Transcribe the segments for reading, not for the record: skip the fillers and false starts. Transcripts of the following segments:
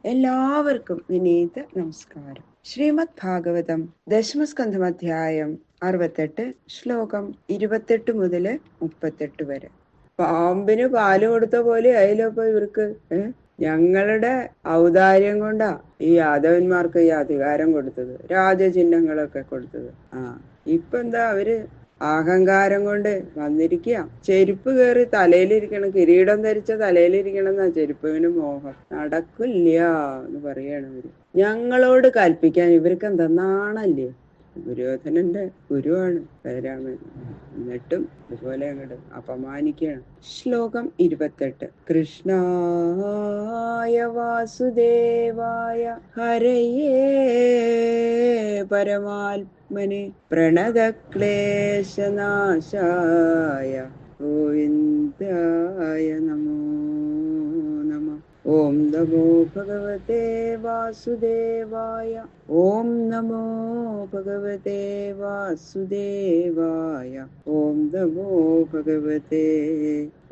എല്ലാവർക്കും വിനീത നമസ്കാരം. ശ്രീമദ് ഭാഗവതം ദശമസ്കന്ധം അധ്യായം 68 ശ്ലോകം 28 മുതല് 38 വരെ. പാമ്പിന് പാല് കൊടുത്ത പോലെ ആയാലും ഇപ്പൊ ഇവർക്ക് ഞങ്ങളുടെ ഔദാര്യം കൊണ്ടാ ഈ യാദവന്മാർക്ക് ഈ അധികാരം കൊടുത്തത്, രാജചിഹ്നങ്ങളൊക്കെ കൊടുത്തത്. ഇപ്പൊ എന്താ അവര് അഹങ്കാരം കൊണ്ട് വന്നിരിക്കുക. ചെരുപ്പ് കയറി തലയിലിരിക്കണം, കിരീടം ധരിച്ച തലയിലിരിക്കണം എന്നാ ചെരുപ്പിന് മോഹം. നടക്കില്ല എന്ന് പറയാണ് അവര്. ഞങ്ങളോട് കൽപ്പിക്കാൻ ഇവർക്ക് എന്താ നാണല്ലേ? ദുര്യോധനന്റെ ഗുരുവാണ് ബലരാമൻ, എന്നിട്ടും ഇതുപോലെ അങ്ങോട്ട് അപമാനിക്കുകയാണ്. ശ്ലോകം 28. കൃഷ്ണായ വാസുദേവായ ഹരയേ പരമാത്മനെ പ്രണതക്ലേശനാശായ ഗോവിന്ദായ നമോ നമഃ. ഓം നമോ ഭഗവതേ വാസുദേവായ. ഓം നമോ ഭഗവതേ വാസുദേവായ. ഓം നമോ ഭഗവതേ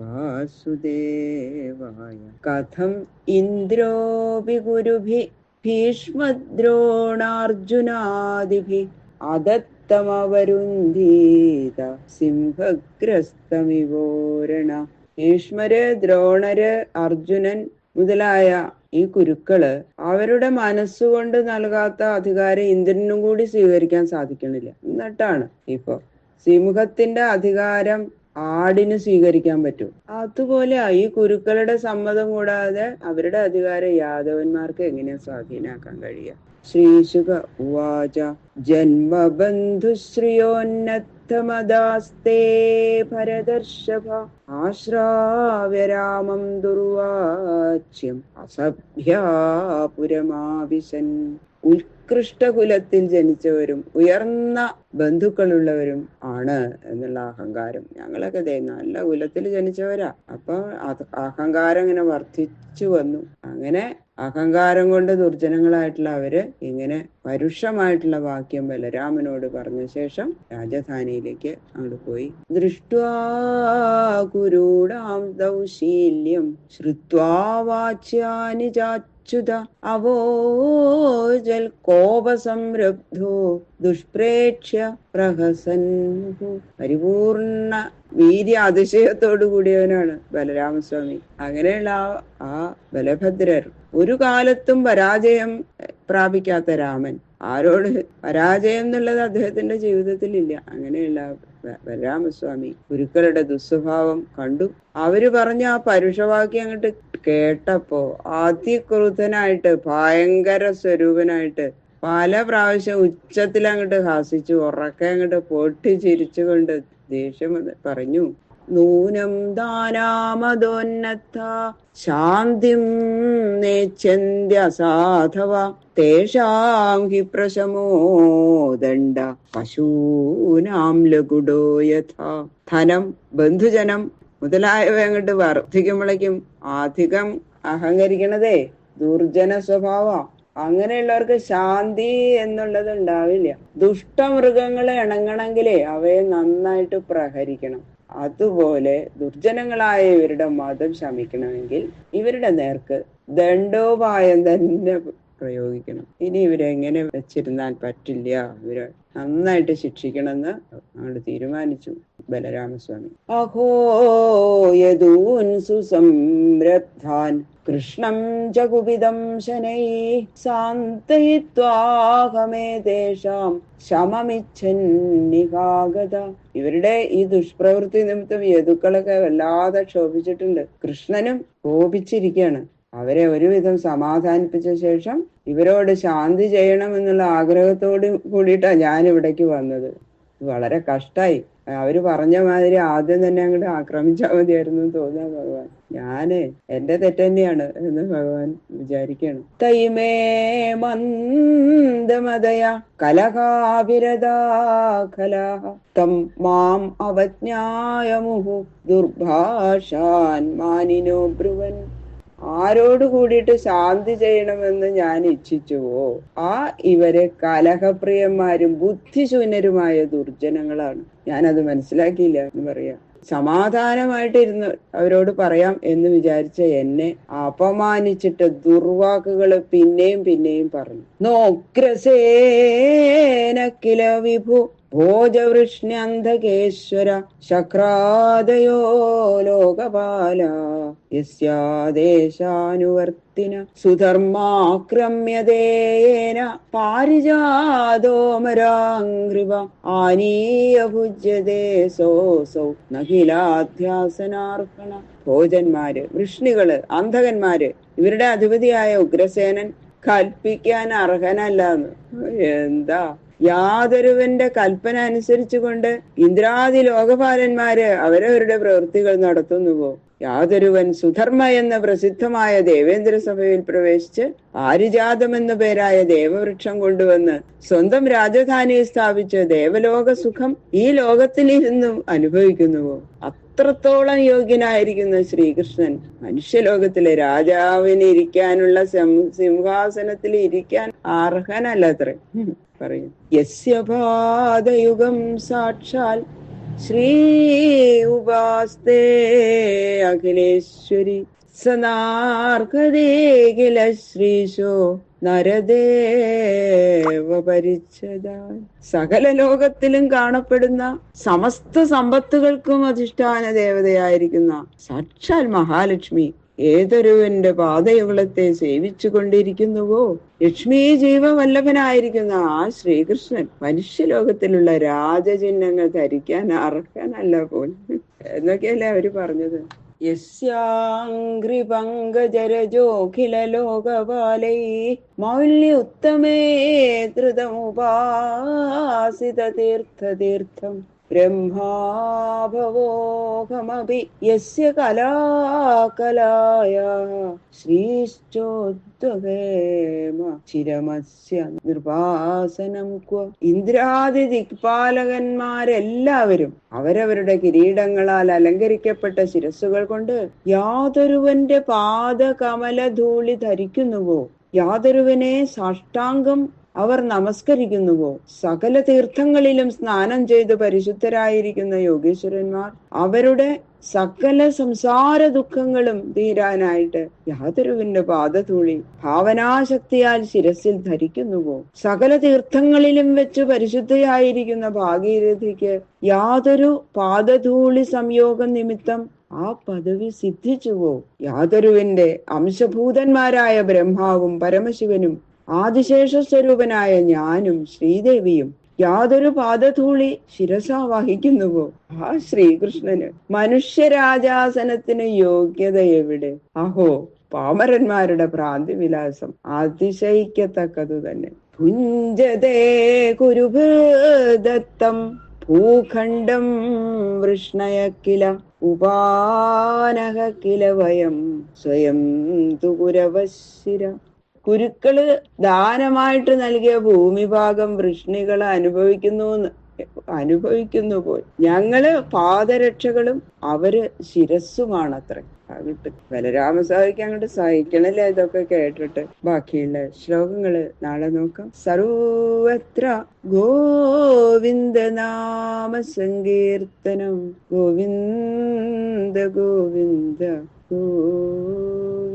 വാസുദേവായ. കഥം ഇന്ദ്രോപി ഗുരുഭി ഭീഷ്മദ്രോണാർജുനാദിഭി അതത്തമവരുന്ധീത സിംഹഗ്രസ്തമിവോരണ. ഭീഷ്മര്, ദ്രോണര്, അർജുനൻ മുതലായ ഈ കുരുക്കള് അവരുടെ മനസ്സുകൊണ്ട് നൽകാത്ത അധികാരം ഇന്ദ്രനും കൂടി സ്വീകരിക്കാൻ സാധിക്കണില്ല. എന്നിട്ടാണ് ഇപ്പൊ സിംഹത്തിന്റെ അധികാരം ആടിന് സ്വീകരിക്കാൻ പറ്റും. അതുപോലെ ഈ കുരുക്കളുടെ സമ്മതം കൂടാതെ അവരുടെ അധികാരം യാദവന്മാർക്ക് എങ്ങനെയാ സ്വാധീനാക്കാൻ കഴിയുക? ശ്രീശുക ഉവാച. ജന്മബന്ധുശ്രിയോന്നത്തമദാസ്തേ ഭരതർഷഭ ആശ്രാവ്യ രാമം ദുർവാച്യം അസഭ്യാപുരമാവിശൻ. ഉത്കൃഷ്ടകുലത്തിൽ ജനിച്ചവരും ഉയർന്ന ബന്ധുക്കളുള്ളവരും ആണ് എന്നുള്ള അഹങ്കാരം. ഞങ്ങളൊക്കെ നല്ല കുലത്തിൽ ജനിച്ചവരാ. അപ്പൊ അഹങ്കാരം ഇങ്ങനെ വർദ്ധിച്ചു വന്നു. അങ്ങനെ അഹങ്കാരം കൊണ്ട് ദുർജനങ്ങളായിട്ടുള്ള അവര് ഇങ്ങനെ പരുഷമായിട്ടുള്ള വാക്യം ബലരാമനോട് പറഞ്ഞ ശേഷം രാജധാനിയിലേക്ക് അങ്ങോട്ട് പോയി. ദൃഷ്ട്വാ കുരൂഢാം ദൗശീല്യം ശ്രുത്വാ വാച്യാനി ചാച്യുത അവോജൽ കോപസംരബ്ധോ ദുഷ്പ്രേക്ഷ്യ പ്രഹസൻഹു. പരിപൂർണ വീര്യ അതിശയത്തോടു കൂടിയവനാണ് ബലരാമസ്വാമി. അങ്ങനെയുള്ള ആ ബലഭദ്രർ, ഒരു കാലത്തും പരാജയം പ്രാപിക്കാത്ത രാമൻ, ആരോട് പരാജയം എന്നുള്ളത് അദ്ദേഹത്തിന്റെ ജീവിതത്തിൽ ഇല്ല. അങ്ങനെയുള്ള ബലരാമസ്വാമി ഗുരുക്കളുടെ ദുസ്വഭാവം കണ്ടു. അവര് പറഞ്ഞ ആ പരുഷവാക്യം അങ്ങോട്ട് കേട്ടപ്പോ അതിക്രുദ്ധനായിട്ട്, ഭയങ്കര സ്വരൂപനായിട്ട് പല പ്രാവശ്യം ഉച്ചത്തിൽ അങ്ങോട്ട് ഹാസിച്ചു, ഉറക്കെ അങ്ങോട്ട് പൊട്ടി ചിരിച്ചുകൊണ്ട് ദേഷ്യം പറഞ്ഞു. നൂനം ദാനാമദോന്നത്ത ശാന്തിം നേച്ഛന്ത്യസാധവ തേഷാം ഹി പ്രശമോ ദണ്ഡ പശൂനാം ലഘുഡോ യഥാ. ധനം, ബന്ധുജനം മുതലായവ അങ്ങോട്ട് വർദ്ധിക്കുമ്പോഴേക്കും അധികം അഹങ്കരിക്കണതേ ദുർജന സ്വഭാവ. അങ്ങനെയുള്ളവർക്ക് ശാന്തി എന്നുള്ളത് ഉണ്ടാവില്ല. ദുഷ്ടമൃഗങ്ങളെ ഇണങ്ങണമെങ്കിലേ അവയെ നന്നായിട്ട് പ്രഹരിക്കണം. അതുപോലെ ദുർജനങ്ങളായ ഇവരുടെ മതം ശമിക്കണമെങ്കിൽ ഇവരുടെ നേർക്ക് ദണ്ഡോപായം തന്നെ പ്രയോഗിക്കണം. ഇനി ഇവരെങ്ങനെ വെച്ചിരുന്നാൽ പറ്റില്ല, ഇവരെ നന്നായിട്ട് ശിക്ഷിക്കണമെന്ന് അങ്ങോട്ട് തീരുമാനിച്ചു ബലരാമസ്വാമി. അഹോ യദൂൻ സുസംരബ്ധാൻ കൃഷ്ണം ജഗുപിതം ശനൈ സാന്തയിത്വാഹമേതേഷാം ശമമിച്ഛന്നികാഗത. ഇവരുടെ ഈ ദുഷ്പ്രവൃത്തി നിമിത്തം യദുക്കളൊക്കെ വല്ലാതെ ക്ഷോഭിച്ചിട്ടുണ്ട്. കൃഷ്ണനും കോപിച്ചിരിക്കുകയാണ്. അവരെ ഒരുവിധം സമാധാനിപ്പിച്ച ശേഷം ഇവരോട് ശാന്തി ചെയ്യണം എന്നുള്ള ആഗ്രഹത്തോട് കൂടിയിട്ടാണ് ഞാൻ ഇവിടേക്ക് വന്നത്. വളരെ കഷ്ടായി. അവര് പറഞ്ഞ മാതിരി ആദ്യം തന്നെ അങ്ങോട്ട് ആക്രമിച്ചാൽ മതിയായിരുന്നു എന്ന് തോന്നാ ഭഗവാൻ. എന്റെ തെറ്റന്നെയാണ് എന്ന് ഭഗവാൻ വിചാരിക്കണം. തൈമേ മന്ദമതയ കലഹാവിരതാ കലഹ തം മാം അവജ്ഞായ മുഹു ദുർഭാഷാൻ മാനിനോ ബ്രുവൻ. ആരോട് കൂടിയിട്ട് ശാന്തി ചെയ്യണമെന്ന് ഞാൻ ഇച്ഛിച്ചുവോ ആ ഇവരെ കലഹപ്രിയന്മാരും ബുദ്ധിശൂന്യരുമായ ദുർജനങ്ങളാണ്. ഞാനത് മനസ്സിലാക്കിയില്ല എന്ന് പറയാം. സമാധാനമായിട്ടിരുന്ന് അവരോട് പറയാം എന്ന് വിചാരിച്ച എന്നെ അപമാനിച്ചിട്ട് ദുർവാക്കുകള് പിന്നെയും പിന്നെയും പറഞ്ഞു. നോഗ്രസേനക്കില വിഭു ഭോജവൃഷ്ണ്യന്ധകേശ്വര ശക്രാദയോ ലോകപാല യസ്യാദേശാനുവർത്തിന സുധർമാക്രമ്യതേന പാരിജാതോമരാംഘ്രിവ ആനീയ ഭുജ്യതേ സോസൗ നഖിലാധ്യാസനാർഹണ. ഭോജന്മാര്, വൃഷ്ണികള്, അന്ധകന്മാര്, ഇവരുടെ അധിപതിയായ ഉഗ്രസേനൻ കൽപ്പിക്കാൻ അർഹനല്ലാന്ന്. എന്താ, യാതൊരുവന്റെ കൽപ്പന അനുസരിച്ചുകൊണ്ട് ഇന്ദ്രാദി ലോകപാലന്മാര് അവരവരുടെ പ്രവൃത്തികൾ നടത്തുന്നുവോ? യാതൊരുവൻ സുധർമ്മ എന്ന പ്രസിദ്ധമായ ദേവേന്ദ്ര സഭയിൽ പ്രവേശിച്ച് പാരിജാതം എന്ന പേരായ ദേവവൃക്ഷം കൊണ്ടുവന്ന് സ്വന്തം രാജധാനിയിൽ സ്ഥാപിച്ച് ദേവലോക സുഖം ഈ ലോകത്തിലിരുന്നും അനുഭവിക്കുന്നുവോ? അത്രത്തോളം യോഗ്യനായിരിക്കുന്ന ശ്രീകൃഷ്ണൻ മനുഷ്യലോകത്തിലെ രാജാവിന് ഇരിക്കാനുള്ള സിംഹാസനത്തിൽ ഇരിക്കാൻ അർഹനല്ലത്രേ. പറയും, യസ്യ പാദയുഗം സാക്ഷാൽ ശ്രീ ഉപാസ്തേ അഖിലേശ്വരി സനാർക്കദേകില ശ്രീശോ നരദേവ പരിച്ഛദാൻ. സകല ലോകത്തിലും കാണപ്പെടുന്ന സമസ്ത സമ്പത്തുകൾക്കും അധിഷ്ഠാന ദേവതയായിരിക്കുന്ന സാക്ഷാൽ മഹാലക്ഷ്മി ഏതൊരുവന്റെ പാദയുഗളത്തെ സേവിച്ചു കൊണ്ടിരിക്കുന്നുവോ, ലക്ഷ്മി ജീവവല്ലഭനായിരിക്കുന്ന ആ ശ്രീകൃഷ്ണൻ മനുഷ്യലോകത്തിലുള്ള രാജചിഹ്നങ്ങൾ ധരിക്കാൻ അർഹനല്ല പോലും എന്നൊക്കെയല്ലേ അവര് പറഞ്ഞത്. യസ്യാംഘ്രി പങ്കജരജോഖില ലോകപാലൈ മൗല്യ ഉത്തമേ ധൃതമുപാസിത തീർത്ഥതീർത്ഥം ബ്രഹ്മാഭവോഹമഭി യസ്യ കലാകലായ ശ്രീശ്ചോദ്വഹേമ ചിരമസ്യ നിർവാസനം ക്വ. ഇന്ദ്രാദി ദിക്പാലകന്മാരെല്ലാവരും അവരവരുടെ കിരീടങ്ങളാൽ അലങ്കരിക്കപ്പെട്ട ശിരസ്സുകൾ കൊണ്ട് യാതൊരുവന്റെ പാദകമലധൂളി ധരിക്കുന്നുവോ, യാതൊരുവനെ സാഷ്ടാംഗം അവർ നമസ്കരിക്കുന്നുവോ, സകല തീർത്ഥങ്ങളിലും സ്നാനം ചെയ്ത് പരിശുദ്ധരായിരിക്കുന്ന യോഗീശ്വരന്മാർ അവരുടെ സകല സംസാര ദുഃഖങ്ങളും തീരാനായിട്ട് യാതൊരുവിന്റെ പാദധൂളി ഭാവനാശക്തിയാൽ ശിരസിൽ ധരിക്കുന്നുവോ, സകല തീർത്ഥങ്ങളിലും വെച്ച് പരിശുദ്ധയായിരിക്കുന്ന ഭാഗീരഥിക്ക് യാതൊരു പാദധൂളി സംയോഗം നിമിത്തം ആ പദവി സിദ്ധിച്ചുവോ, യാതൊരുവിന്റെ അംശഭൂതന്മാരായ ബ്രഹ്മാവും പരമശിവനും ആദിശേഷ സ്വരൂപനായ ഞാനും ശ്രീദേവിയും യാതൊരു പാദധൂളി ശിരസാ വഹിക്കുന്നുവോ, ആ ശ്രീകൃഷ്ണന് മനുഷ്യരാജാസനത്തിന് യോഗ്യത എവിടെ? അഹോ, പാമരന്മാരുടെ ഭ്രാന്തിവിലാസം അതിശയിക്കത്തക്കതു തന്നെ. ഭുഞ്ജതേ കുരുഭദത്തം ഭൂഖണ്ഡം വൃഷ്ണയക്കില ഉപാനഹ കില വയം സ്വയം തു കുരവശ്ശിര. കുരുക്കള് ദാനമായിട്ട് നൽകിയ ഭൂമിഭാഗം വൃഷ്ണികൾ അനുഭവിക്കുന്നു പോയി. ഞങ്ങള് പാദരക്ഷകളും അവര് ശിരസ്സുമാണത്രേ. കിട്ടും. ബലരാമസ്വാമിക്ക് അങ്ങോട്ട് സഹിക്കണല്ലേ ഇതൊക്കെ കേട്ടിട്ട്. ബാക്കിയുള്ള ശ്ലോകങ്ങള് നാളെ നോക്കാം. സർവത്ര ഗോവിന്ദ നാമ സങ്കീർത്തനം. ഗോവിന്ദ ഗോവിന്ദ ഗോവിന്ദ.